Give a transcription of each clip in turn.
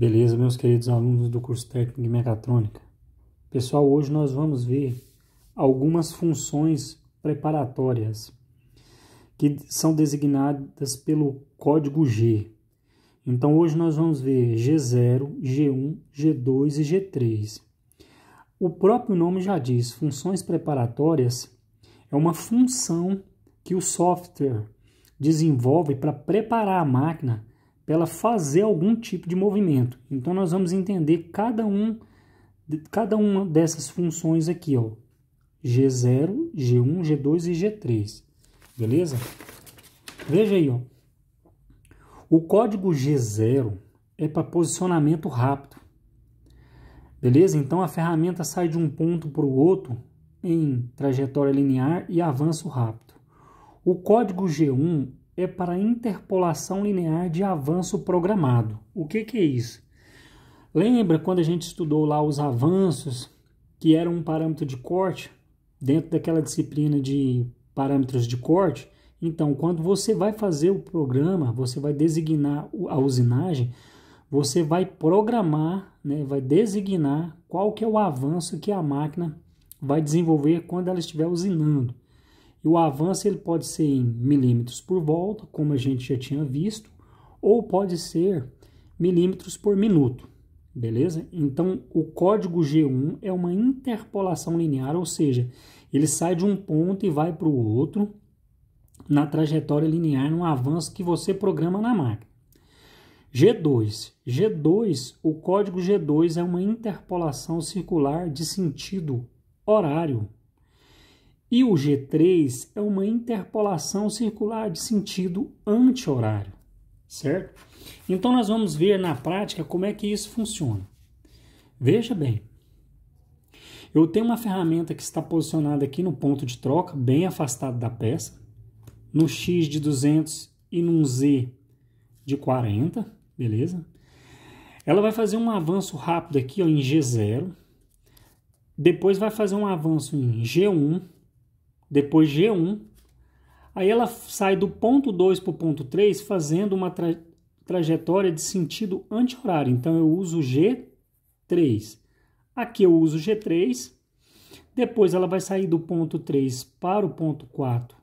Beleza, meus queridos alunos do curso técnico de mecatrônica. Pessoal, hoje nós vamos ver algumas funções preparatórias que são designadas pelo código G. Então hoje nós vamos ver G0, G1, G2 e G3. O próprio nome já diz, funções preparatórias é uma função que o software desenvolve para preparar a máquina para ela fazer algum tipo de movimento. Então nós vamos entender cada uma dessas funções aqui, ó. G0, G1, G2 e G3. Beleza? Veja aí, ó. O código G0 é para posicionamento rápido. Beleza? Então a ferramenta sai de um ponto para o outro em trajetória linear e avanço rápido. O código G1 é para interpolação linear de avanço programado. O que é isso? Lembra quando a gente estudou lá os avanços, que era um parâmetro de corte, dentro daquela disciplina de parâmetros de corte? Então, quando você vai fazer o programa, você vai designar a usinagem, você vai programar, né, vai designar qual que é o avanço que a máquina vai desenvolver quando ela estiver usinando. E o avanço ele pode ser em milímetros por volta, como a gente já tinha visto, ou pode ser milímetros por minuto, beleza? Então, o código G1 é uma interpolação linear, ou seja, ele sai de um ponto e vai para o outro na trajetória linear, num avanço que você programa na máquina. G2, o código G2 é uma interpolação circular de sentido horário. E o G3 é uma interpolação circular de sentido anti-horário, certo? Então nós vamos ver na prática como é que isso funciona. Veja bem, eu tenho uma ferramenta que está posicionada aqui no ponto de troca, bem afastado da peça, no X de 200 e num Z de 40, beleza? Ela vai fazer um avanço rápido aqui, ó, em G0, depois vai fazer um avanço em G1, depois G1, aí ela sai do ponto 2 para o ponto 3 fazendo uma trajetória de sentido anti-horário. Então eu uso G3. Aqui eu uso G3, depois ela vai sair do ponto 3 para o ponto 4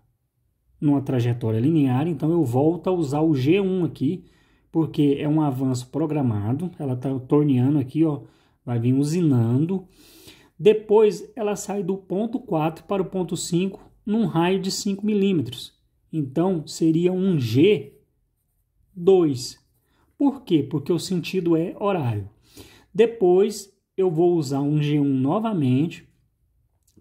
numa trajetória linear, então eu volto a usar o G1 aqui, porque é um avanço programado, ela está torneando aqui, ó, vai vir usinando. Depois ela sai do ponto 4 para o ponto 5 num raio de 5 milímetros. Então seria um G2. Por quê? Porque o sentido é horário. Depois eu vou usar um G1 novamente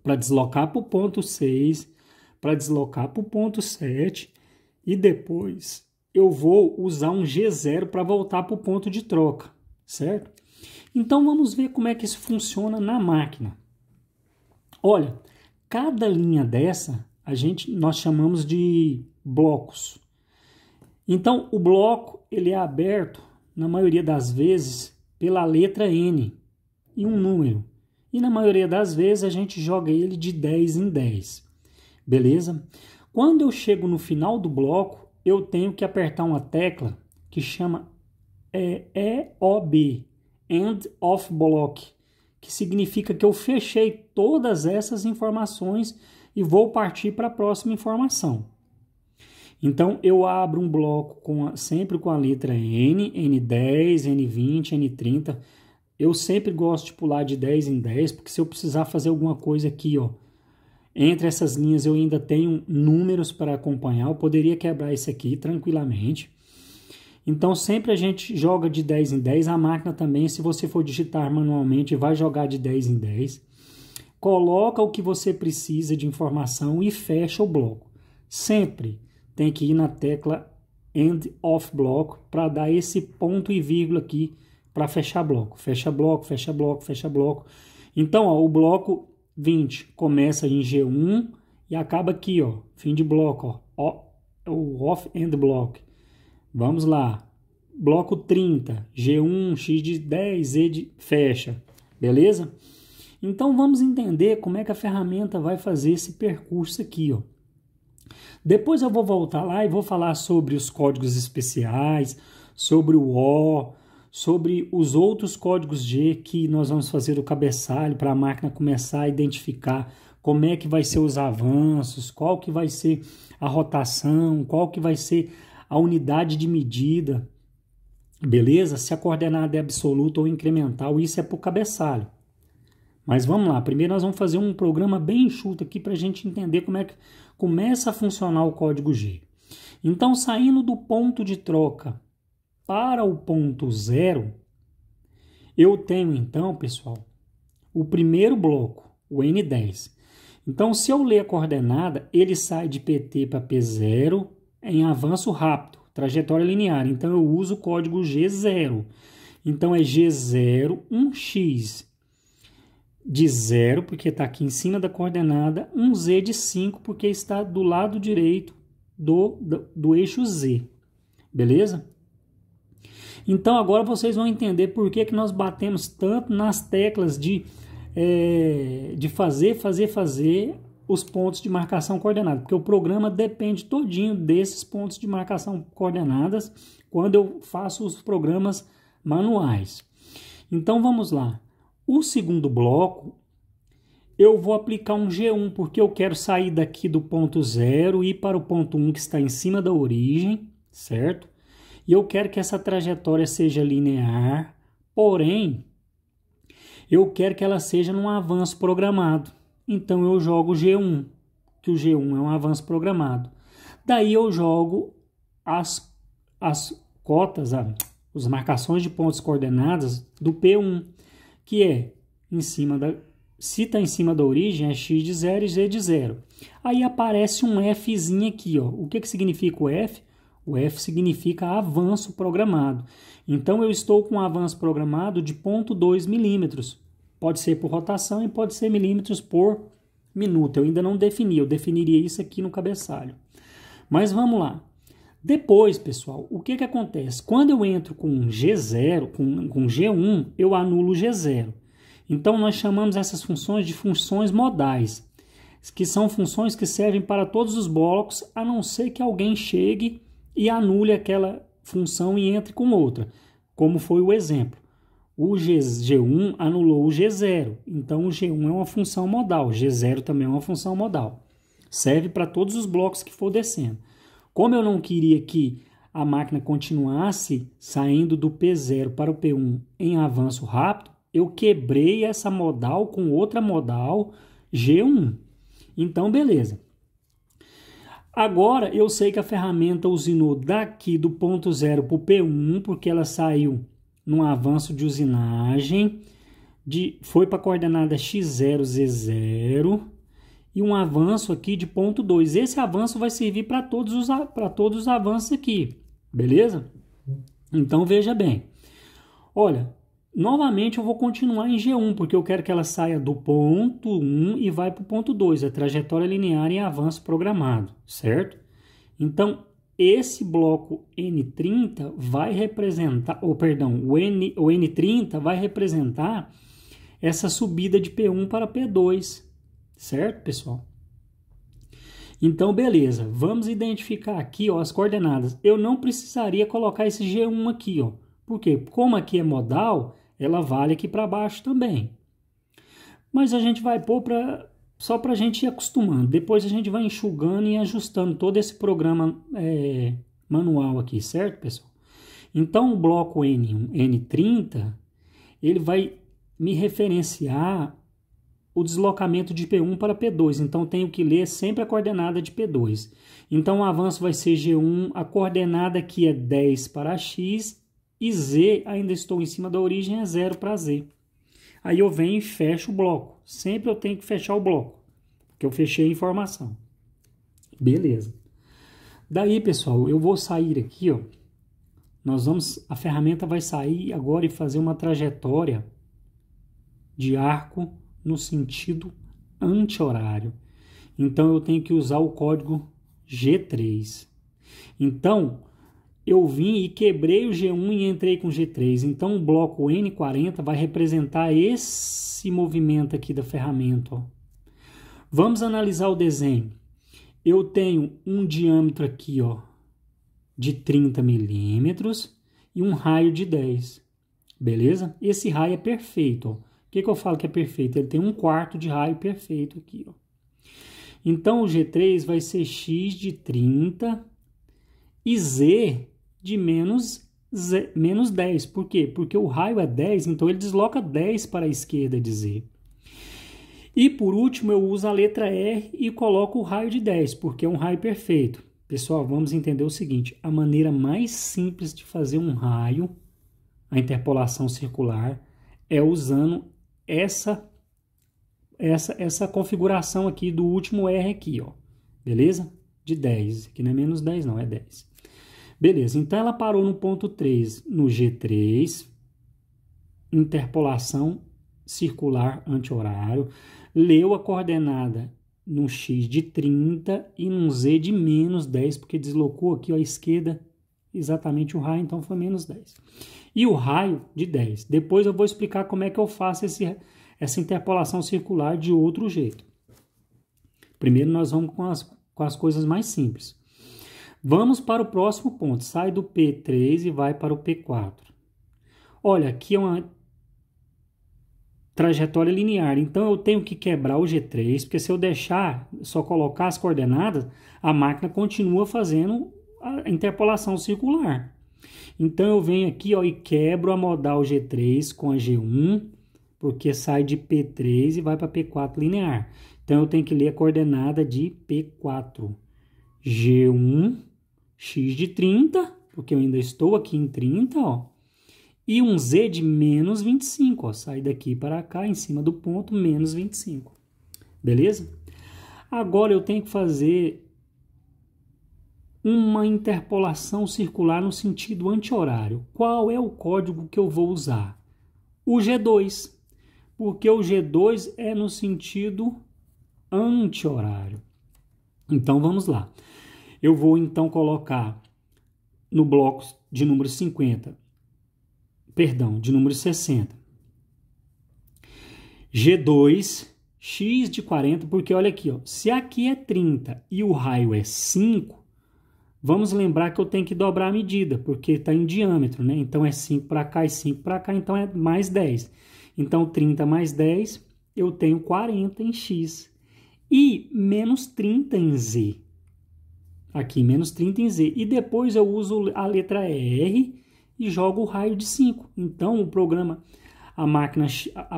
para deslocar para o ponto 6, para deslocar para o ponto 7 e depois eu vou usar um G0 para voltar para o ponto de troca, certo? Então vamos ver como é que isso funciona na máquina. Olha, cada linha dessa nós chamamos de blocos. Então o bloco ele é aberto na maioria das vezes pela letra N e um número. E na maioria das vezes a gente joga ele de 10 em 10. Beleza? Quando eu chego no final do bloco, eu tenho que apertar uma tecla que chama EOB. End of Block, que significa que eu fechei todas essas informações e vou partir para a próxima informação. Então, eu abro um bloco sempre com a letra N, N10, N20, N30. Eu sempre gosto de pular de 10 em 10, porque se eu precisar fazer alguma coisa aqui, ó, entre essas linhas eu ainda tenho números para acompanhar, eu poderia quebrar isso aqui tranquilamente. Então, sempre a gente joga de 10 em 10. A máquina também, se você for digitar manualmente, vai jogar de 10 em 10. Coloca o que você precisa de informação e fecha o bloco. Sempre tem que ir na tecla End of Block para dar esse ponto e vírgula aqui para fechar bloco. Fecha bloco, fecha bloco, fecha bloco. Então, ó, o bloco 20 começa em G1 e acaba aqui, ó, fim de bloco, ó, o Off End Block. Vamos lá, bloco 30, G1, X de 10, Z de fecha, beleza? Então vamos entender como é que a ferramenta vai fazer esse percurso aqui, ó. Depois eu vou voltar lá e vou falar sobre os códigos especiais, sobre o O, sobre os outros códigos G que nós vamos fazer o cabeçalho para a máquina começar a identificar como é que vai ser os avanços, qual que vai ser a rotação, qual que vai ser a unidade de medida, beleza? Se a coordenada é absoluta ou incremental, isso é para o cabeçalho. Mas vamos lá, primeiro nós vamos fazer um programa bem enxuto aqui para a gente entender como é que começa a funcionar o código G. Então, saindo do ponto de troca para o ponto zero, eu tenho então, pessoal, o primeiro bloco, o N10. Então, se eu ler a coordenada, ele sai de PT para P0 em avanço rápido, trajetória linear. Então, eu uso o código G0. Então, é G0, 1x de 0, porque está aqui em cima da coordenada, 1z de 5, porque está do lado direito do eixo Z. Beleza? Então, agora vocês vão entender por que nós batemos tanto nas teclas de fazer os pontos de marcação coordenada, porque o programa depende todinho desses pontos de marcação coordenadas quando eu faço os programas manuais. Então vamos lá. O segundo bloco, eu vou aplicar um G1, porque eu quero sair daqui do ponto 0 e ir para o ponto 1 que está em cima da origem, certo? E eu quero que essa trajetória seja linear, porém, eu quero que ela seja num avanço programado. Então, eu jogo G1, que o G1 é um avanço programado. Daí, eu jogo as cotas, as marcações de pontos coordenadas do P1, que é em cima da... Se está em cima da origem, é x de 0 e z de 0. Aí aparece um Fzinho aqui, ó. O que significa o F? O F significa avanço programado. Então, eu estou com um avanço programado de 0,2 milímetros. Pode ser por rotação e pode ser milímetros por minuto. Eu ainda não defini, eu definiria isso aqui no cabeçalho. Mas vamos lá. Depois, pessoal, o que acontece? Quando eu entro com G0, com G1, eu anulo G0. Então, nós chamamos essas funções de funções modais, que são funções que servem para todos os blocos, a não ser que alguém chegue e anule aquela função e entre com outra, como foi o exemplo. O G1 anulou o G0, então o G1 é uma função modal, G0 também é uma função modal. Serve para todos os blocos que for descendo. Como eu não queria que a máquina continuasse saindo do P0 para o P1 em avanço rápido, eu quebrei essa modal com outra modal G1. Então, beleza. Agora, eu sei que a ferramenta usinou daqui do ponto 0 para o P1, porque ela saiu num avanço de usinagem, foi para a coordenada x0, z0, e um avanço aqui de ponto 2. Esse avanço vai servir para todos os avanços aqui, beleza? Então, veja bem. Olha, novamente eu vou continuar em G1, porque eu quero que ela saia do ponto 1 e vai para o ponto 2, a trajetória linear em avanço programado, certo? Então, esse bloco N30 vai representar, o N30 vai representar essa subida de P1 para P2, certo, pessoal? Então, beleza, vamos identificar aqui, ó, as coordenadas. Eu não precisaria colocar esse G1 aqui, ó, porque como aqui é modal, ela vale aqui para baixo também. Mas a gente vai pôr só para a gente ir acostumando. Depois a gente vai enxugando e ajustando todo esse programa manual aqui, certo, pessoal? Então, o bloco N30, ele vai me referenciar o deslocamento de P1 para P2. Então, tenho que ler sempre a coordenada de P2. Então, o avanço vai ser G1, a coordenada aqui é 10 para X, e Z, ainda estou em cima da origem, é 0 para Z. Aí eu venho e fecho o bloco. Sempre eu tenho que fechar o bloco, porque eu fechei a informação. Beleza. Daí, pessoal, eu vou sair aqui, ó. A ferramenta vai sair agora e fazer uma trajetória de arco no sentido anti-horário. Então, eu tenho que usar o código G3. Então, eu vim e quebrei o G1 e entrei com o G3. Então, o bloco N40 vai representar esse movimento aqui da ferramenta, ó. Vamos analisar o desenho. Eu tenho um diâmetro aqui, ó, de 30 milímetros e um raio de 10. Beleza? Esse raio é perfeito, ó. O que eu falo que é perfeito? Ele tem 1/4 de raio perfeito aqui, ó. Então, o G3 vai ser x de 30 e z de menos 10. Por quê? Porque o raio é 10, então ele desloca 10 para a esquerda de z. E, por último, eu uso a letra R e coloco o raio de 10, porque é um raio perfeito. Pessoal, vamos entender o seguinte. A maneira mais simples de fazer um raio, a interpolação circular, é usando essa configuração aqui do último R aqui, ó. Beleza? De 10. Aqui não é menos 10, não, é 10. Beleza, então ela parou no ponto 3, no G3, interpolação circular anti-horário, leu a coordenada num X de 30 e num Z de menos 10, porque deslocou aqui ó, à esquerda exatamente o raio, então foi menos 10. E o raio de 10. Depois eu vou explicar como é que eu faço essa interpolação circular de outro jeito. Primeiro nós vamos com as coisas mais simples. Vamos para o próximo ponto. Sai do P3 e vai para o P4. Olha, aqui é uma trajetória linear. Então, eu tenho que quebrar o G3, porque se eu deixar, só colocar as coordenadas, a máquina continua fazendo a interpolação circular. Então, eu venho aqui ó, e quebro a modal G3 com a G1, porque sai de P3 e vai para P4 linear. Então, eu tenho que ler a coordenada de P4. G1, x de 30, porque eu ainda estou aqui em 30, ó. E um z de menos 25, ó. Sai daqui para cá, em cima do ponto, menos 25. Beleza? Agora eu tenho que fazer uma interpolação circular no sentido anti-horário. Qual é o código que eu vou usar? O G2, porque o G2 é no sentido anti-horário. Então, vamos lá. Eu vou, então, colocar no bloco de número 50, perdão, de número 60. G2, x de 40, porque olha aqui, ó, se aqui é 30 e o raio é 5, vamos lembrar que eu tenho que dobrar a medida, porque está em diâmetro, né? Então, é 5 para cá e 5 para cá, então é mais 10. Então, 30 mais 10, eu tenho 40 em x. E menos 30 em z. Aqui, menos 30 em z. E depois eu uso a letra R e jogo o raio de 5. Então, o programa, a máquina,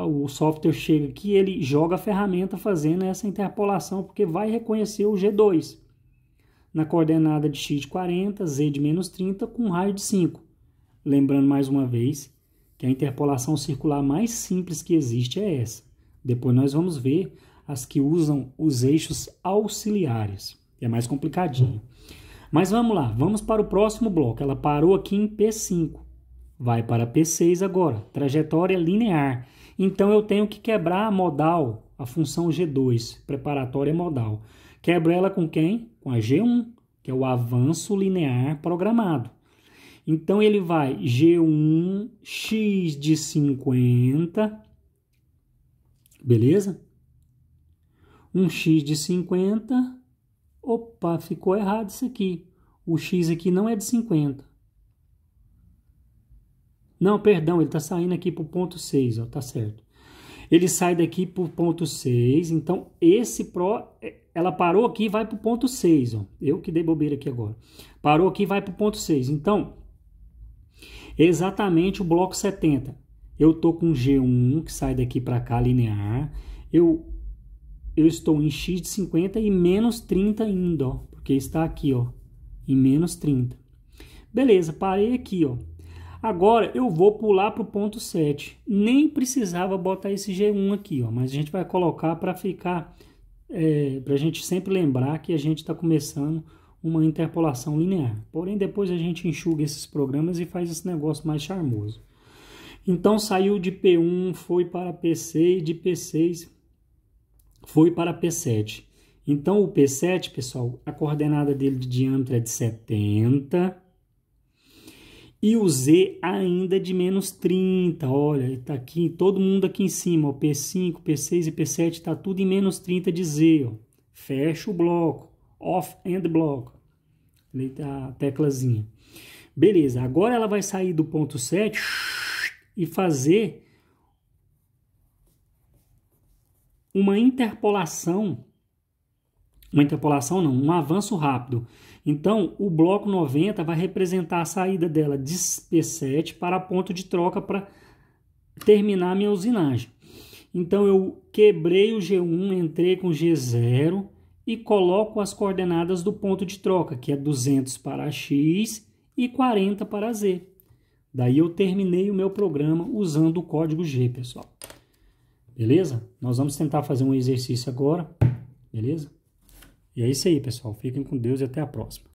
o software chega aqui, ele joga a ferramenta fazendo essa interpolação, porque vai reconhecer o G2 na coordenada de x de 40, z de menos 30, com raio de 5. Lembrando mais uma vez que a interpolação circular mais simples que existe é essa. Depois nós vamos ver as que usam os eixos auxiliares. É mais complicadinho. Mas vamos lá, vamos para o próximo bloco. Ela parou aqui em P5. Vai para P6 agora. Trajetória linear. Então, eu tenho que quebrar a modal, a função G2, preparatória modal. Quebro ela com quem? Com a G1, que é o avanço linear programado. Então, ele vai G1, x de 50, beleza? Um x de 50, opa, ficou errado isso aqui. O x aqui não é de 50. Não, perdão, ele está saindo aqui para o ponto 6, ó, tá certo. Ele sai daqui para o ponto 6, então ela parou aqui e vai para o ponto 6, ó. Eu que dei bobeira aqui agora. Parou aqui e vai para o ponto 6. Então, exatamente o bloco 70. Eu estou com G1, que sai daqui para cá, linear. Eu estou em x de 50 e menos 30 ainda, ó, porque está aqui, ó, em menos 30. Beleza, parei aqui, ó. Agora eu vou pular para o ponto 7. Nem precisava botar esse G1 aqui, ó, mas a gente vai colocar para ficar, para a gente sempre lembrar que a gente está começando uma interpolação linear. Porém, depois a gente enxuga esses programas e faz esse negócio mais charmoso. Então, saiu de P1, foi para P6, de P6 foi para P7. Então, o P7, pessoal, a coordenada dele de diâmetro é de 70. E o Z ainda é de menos 30. Olha, está aqui, todo mundo aqui em cima. Ó, P5, P6 e P7 está tudo em menos 30 de Z. Ó. Fecha o bloco. Off end block. A teclazinha. Beleza, agora ela vai sair do ponto 7 e fazer uma interpolação não, um avanço rápido. Então, o bloco 90 vai representar a saída dela de P7 para ponto de troca para terminar a minha usinagem. Então, eu quebrei o G1, entrei com G0 e coloco as coordenadas do ponto de troca, que é 200 para X e 40 para Z. Daí eu terminei o meu programa usando o código G, pessoal. Beleza? Nós vamos tentar fazer um exercício agora, beleza? E é isso aí, pessoal. Fiquem com Deus e até a próxima.